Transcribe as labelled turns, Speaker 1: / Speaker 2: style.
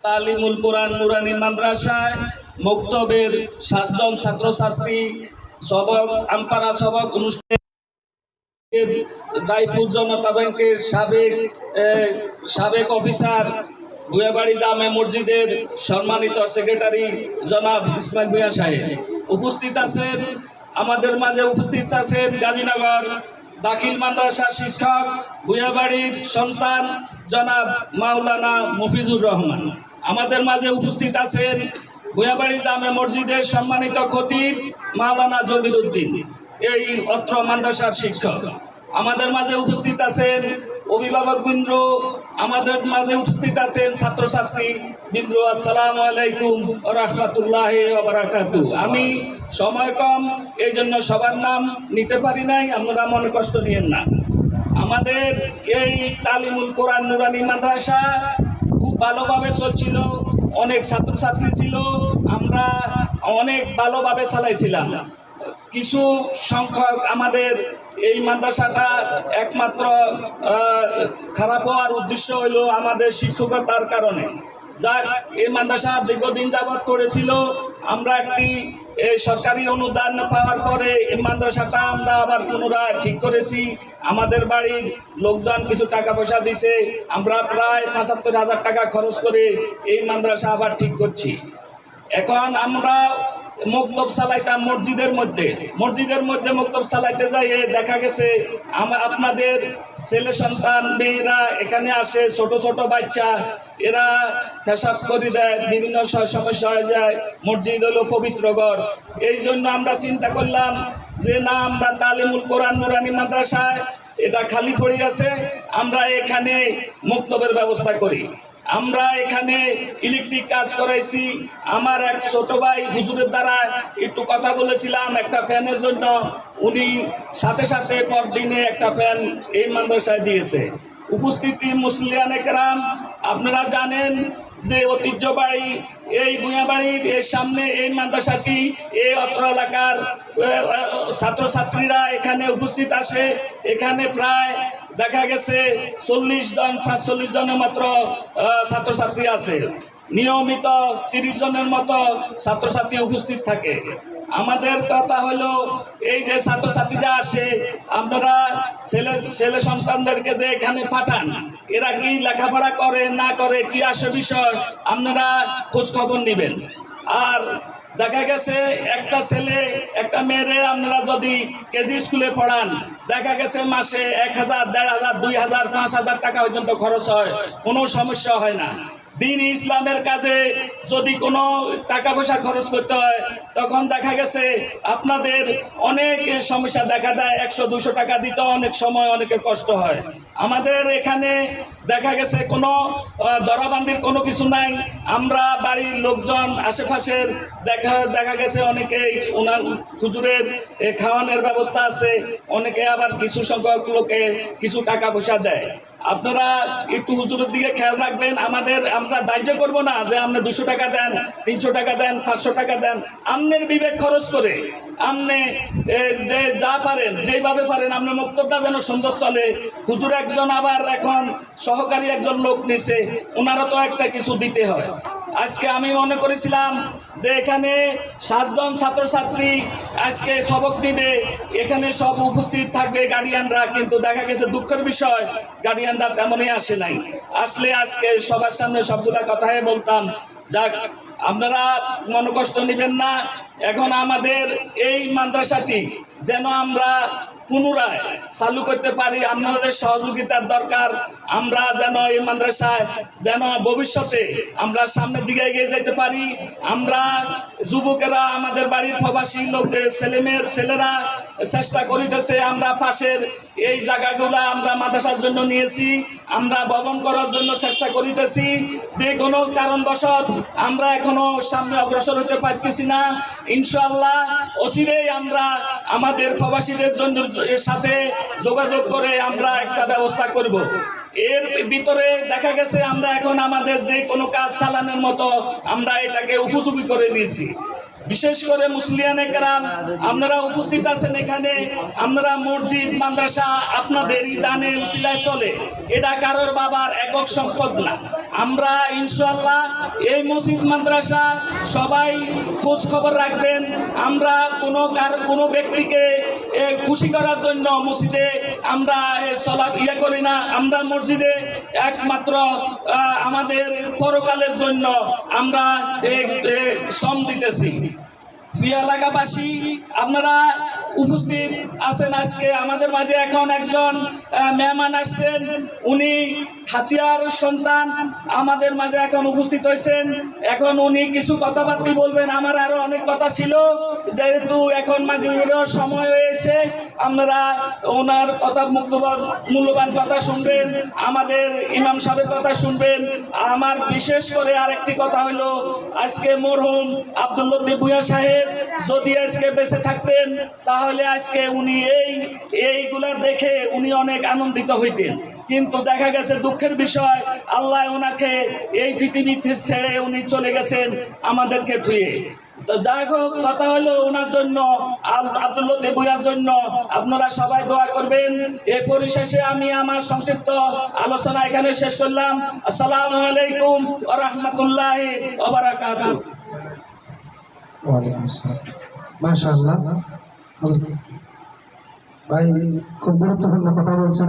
Speaker 1: তালিমুল কোরআন নুরানি মাদ্রাসায় মক্তবের 7 জন ছাত্রছাত্রী সবক আমপারা সবক অনুষ্ঠানে রায়পুর জনতা ব্যাংকের সাবেক অফিসার ভুয়াবাড়ি জামে মসজিদের সম্মানিত সেক্রেটারি জনাব ইসমাইল ভূঁইয়া সাহেব উপস্থিত আছেন। আমাদের মাঝে উপস্থিত আছেন গাজীনগর দাখিল মাদ্রাসার শিক্ষক ভুয়াবাড়ির সন্তান জনাব মাওলানা মফিজুর রহমান। আমাদের মাঝে উপস্থিত আছেন ভুয়াবাড়ি জামে মসজিদের সম্মানিত খতিব মাওলানা জমির উদ্দিন, এই অত্র মাদ্রাসার শিক্ষক। আমাদের মাঝে উপস্থিত আছেন অভিভাবকবৃন্দ, আমাদের মাঝে উপস্থিত আছেন ছাত্রছাত্রী বৃন্দ। আসসালামু আলাইকুম ওয়া রাহমাতুল্লাহি ওয়া বারাকাতুহু। আমি সময় কম, এই জন্য সবার নাম নিতে পারি নাই, আপনারা মনে কষ্ট নিয়েন না। আমাদের এই তালিমুল কোরআন নুরানি মাদ্রাসা খুব ভালোভাবে চলছিল, অনেক ছাত্রছাত্রী ছিল, আমরা অনেক ভালোভাবে চালাইছিলাম। কিছু সংখ্যক আমাদের এই মাদ্রাসাটা একমাত্র খারাপ হওয়ার উদ্দেশ্য হইল আমাদের শিক্ষকতার কারণে। যা এই মাদ্রাসা দীর্ঘদিন যাবৎ করেছিল, আমরা একটি সরকারি অনুদান পাওয়ার পরে এই মাদ্রাসাটা আমরা আবার পুনরায় ঠিক করেছি। আমাদের বাড়ির লোকজন কিছু টাকা পয়সা দিছে, আমরা প্রায় ৭৫,০০০ টাকা খরচ করে এই মাদ্রাসা আবার ঠিক করছি। এখন আমরা মক্তব চালাইতাম মসজিদের মধ্যে মক্তব চালাইতে যাইয়ে দেখা গেছে আপনাদের ছেলে সন্তান মেয়েরা এখানে আসে, ছোট ছোট বাচ্চা, এরা পেশাব করে দেয়, বিভিন্ন সমস্যা হয়ে যায়। মসজিদ হলো পবিত্র ঘর, এই জন্য আমরা চিন্তা করলাম যে না, আমরা তালিমুল কোরআন নুরানি মাদ্রাসায় এটা খালি পড়ে আছে, আমরা এখানে মক্তবের ব্যবস্থা করি। আমরা এখানে ইলেকট্রিক কাজ করাইছি। আমার এক ছোট ভাই হুজুরের দ্বারা একটু কথা বলেছিলাম একটা ফ্যানের জন্য, উনি সাথে সাথে পরদিনে একটা ফ্যান এই মাদ্রাসায় দিয়েছে। উপস্থিতি মুসলিয়ানে কেরাম, আপনারা জানেন যে ঐতিহ্যবাড়ি এই ভূঁয়াবাড়ির এর সামনে এই মাদ্রাসাটি, এই অত্র এলাকার ছাত্রছাত্রীরা এখানে উপস্থিত আসে। এখানে প্রায় দেখা গেছে 45 জনের মাত্র ছাত্রছাত্রী আছে, নিয়মিত 30 জনের মতো ছাত্রছাত্রী উপস্থিত থাকে। আমাদের কথা হলো এই যে ছাত্রছাত্রীরা আসে, আপনারা ছেলে সন্তানদেরকে যে এখানে পাঠান, এরা কি লেখাপড়া করে না করে কি আসে বিষয় আপনারা খোঁজ খবর নেবেন। আর দেখা গেছে একটা ছেলে একটা মেয়েরে আপনারা যদি কেজি স্কুলে পড়ান, দেখা গেছে মাসে 1000, 1500, 2000, 5000 টাকা পর্যন্ত খরচ হয়, কোনো সমস্যা হয় না। দিন ইসলামের কাজে যদি কোনো টাকা পয়সা খরচ করতে হয়, তখন দেখা গেছে আপনাদের অনেক সমস্যা দেখা দেয়। 100-200 টাকা দিতে অনেক সময় অনেকের কষ্ট হয়। আমাদের এখানে দেখা গেছে কোনো দরাবান্দির কোনো কিছু নাই। আমরা বাড়ির লোকজন আশেপাশের দেখা গেছে অনেকেই ওনার হুজুরের খাওয়ানোর ব্যবস্থা আছে, অনেকে আবার কিছু সংখ্যক লোকে কিছু টাকা পয়সা দেয়। আপনারা একটু হুজুরের দিকে খেয়াল রাখবেন। আমরা দাহ্য করব না যে আপনি 200 টাকা দেন, 300 টাকা দেন, 500 টাকা দেন। আপনার বিবেক খরচ করে আপনি যে যা পারেন, যেভাবে পারেন, আপনার মক্তবটা যেন সুন্দর চলে। হুজুর একজন আবার এখন সহকারী একজন লোক নিছে, ওনারও তো একটা কিছু দিতে হয়। আজকে আমি মনে করেছিলাম যে এখানে 7 জন ছাত্রছাত্রী আজকে সবক দিবে, এখানে সব উপস্থিত থাকবে গার্ডিয়ানরা, কিন্তু দেখা গেছে দুঃখের বিষয় গার্ডিয়ানরা তেমনই আসে নাই। আসলে আজকে সবার সামনে সবগুলা কথাই বলতাম। যাক, আপনারা মনে কষ্ট নেবেন না। এখন আমাদের এই মাদ্রাসাটি যেন আমরা পুনরায় চালু করতে পারি, আপনাদের সহযোগিতার দরকার। আমরা যেন এই মাদ্রাসায় যেন ভবিষ্যতে আমরা সামনের দিকে এগিয়ে যেতে পারি। আমরা যুবকেরা, আমাদের বাড়ির প্রবাসী লোকদের ছেলেরা চেষ্টা করিতেছে। আমরা পাশের এই জায়গাগুলো আমরা মাদ্রাসার জন্য নিয়েছি, আমরা ভবন করার জন্য চেষ্টা করিতেছি। যে কোনো কারণবশত আমরা এখনো সামনে অগ্রসর হতে পারতেছি না। ইনশাআল্লাহ অচিরেই আমরা আমাদের প্রবাসীদের জন্য এর সাথে যোগাযোগ করে আমরা একটা ব্যবস্থা করব। এর ভিতরে দেখা গেছে আমরা এখন আমাদের যে কোনো কাজ চালানোর মতো আমরা এটাকে উপযোগী করে নিয়েছি। বিশেষ করে মুসলিয়ানে কেরাম আপনারা উপস্থিত আছেন এখানে, আপনারা মসজিদ মাদ্রাসা আপনাদেরই দানে উসিলায় চলে, এটা কারোর বাবার একক সম্পদ না। আমরা ইনশাআল্লাহ এই মসজিদ মাদ্রাসা সবাই খোঁজ খবর রাখবেন। আমরা কোনো ব্যক্তিকে খুশি করার জন্য মসজিদে আমরা চলা করি না। আমরা মসজিদে একমাত্র আমাদের পরকালের জন্য আমরা শ্রম দিতেছি। প্রিয় এলাকাবাসী, আপনারা উপস্থিত আছেন আজকে আমাদের মাঝে। এখন একজন মেহমান আসছেন, উনি হাতিয়ার সন্তান আমাদের মাঝে এখন উপস্থিত হয়েছেন। এখন উনি কিছু কথাবার্তা বলবেন। আমার আরো অনেক কথা ছিল, যেহেতু এখন মাগরিবেরও সময় হয়েছে, আপনারা ওনার কথা মূল্যবান কথা শুনবেন, আমাদের ইমাম সাহেবের কথা শুনবেন। আমার বিশেষ করে আরেকটি কথা হলো, আজকে মরহুম আব্দুল লতিফ ভূঁইয়া সাহেব যদি আজকে বেঁচে থাকতেন তাহলে আজকে উনি এইগুলা দেখে উনি অনেক আনন্দিত হইতেন, কিন্তু দেখা গেছে দুঃখের বিষয়, আল্লাহ ওনাকে এই পৃথিবীতে ছেড়ে উনি চলে গেছেন আমাদেরকে ধুয়ে। তো যাই হোক, কথা হলো ওনার জন্য, আব্দুল লতিফ ভূঁইয়ার জন্য আপনারা সবাই দোয়া করবেন। এই পরিশেষে আমি আমার সংক্ষিপ্ত আলোচনা এখানে শেষ করলাম। আসসালামু আলাইকুম ওয়া রাহমাতুল্লাহি ওয়া বারাকাতুহু।
Speaker 2: ওয়ালাইকুম আসসালাম। মাশাআল্লাহ ভাই, খুব গুরুত্বপূর্ণ কথা বলছেন।